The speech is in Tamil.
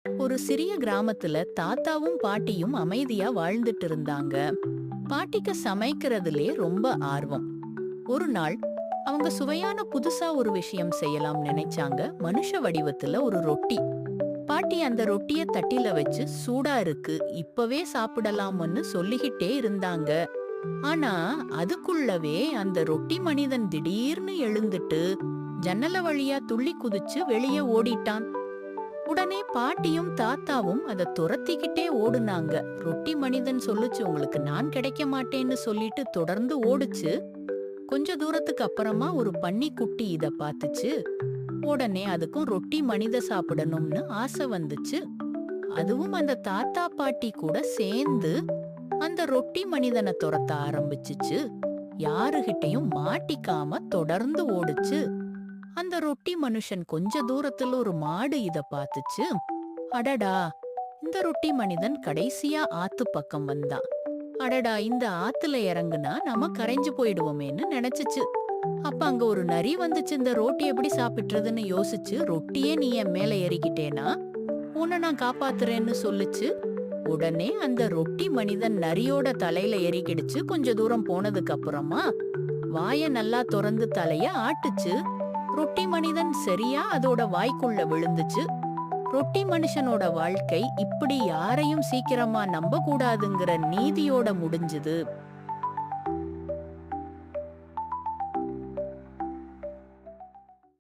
ஒரு சிறிய கிராமத்துல தாத்தாவும் பாட்டியும் அமைதியா வாழ்ந்துட்டு இருந்தாங்க. பாட்டிக்கு சமைக்கிறதுலே ரொம்ப ஆர்வம். ஒரு நாள் அவங்க சுவையான புதுசா ஒரு விஷயம் செய்யலாம் நினைச்சாங்க. மனுஷ வடிவத்துல ஒரு ரொட்டி. பாட்டி அந்த ரொட்டிய தட்டில வச்சு சூடா இருக்கு, இப்பவே சாப்பிடலாம்னு சொல்லிக்கிட்டே இருந்தாங்க. ஆனா அதுக்குள்ளவே அந்த ரொட்டி மனிதன் திடீர்னு எழுந்துட்டு ஜன்னல வழியா துள்ளி குதிச்சு வெளியே ஓடிட்டான். உடனே பாட்டியும் தாத்தாவும் அத துரத்திக்கிட்டே ஓடுனாங்க. ரொட்டி மனிதன் சொல்லுச்சு, உங்களுக்கு நான் கிடைக்க மாட்டேன்னு சொல்லிட்டு தொடர்ந்து ஓடுச்சு. கொஞ்ச தூரத்துக்கு அப்புறமா ஒரு பன்னிக்குட்டி இத பாத்துச்சு. உடனே அதுக்கும் ரொட்டி மனித சாப்பிடணும்னு ஆசை வந்துச்சு. அதுவும் அந்த தாத்தா பாட்டி கூட சேர்ந்து அந்த ரொட்டி மனிதனை துரத்த ஆரம்பிச்சுச்சு. யாருகிட்டயும் மாட்டிக்காம தொடர்ந்து ஓடுச்சு. அந்த ரொட்டி மனுஷன் கொஞ்ச தூரத்துல ஒரு மாடு இத பாத்துச்சு. அடடா, இந்த ரொட்டி மனிதன் கடைசியா ஆத்து பக்கம் வந்தான். அடடா, இந்த ஆத்துல இறங்குனா நம்ம கரைஞ்சு போயிடுவோமேன்னு நினைச்சுச்சு. அப்ப அங்க ஒரு நரி வந்துச்சு. இந்த ரொட்டி எப்படி சாப்பிட்டுறதுன்னு யோசிச்சு, ரொட்டியே நீ என் மேல ஏறிக்கிட்டேனா உன்னை நான் காப்பாத்துறேன்னு சொல்லுச்சு. உடனே அந்த ரொட்டி மனிதன் நரியோட தலையில ஏறிக்கிடுச்சு. கொஞ்ச தூரம் போனதுக்கு அப்புறமா வாய நல்லா திறந்து தலைய ஆட்டுச்சு. ரொட்டி மனிதன் சரியா அதோட வாய்க்குள்ள விழுந்துச்சு. ரொட்டி மனுஷனோட வாழ்க்கை இப்படி யாரையும் சீக்கிரமா நம்ப கூடாதுங்கிற நீதியோட முடிஞ்சுது.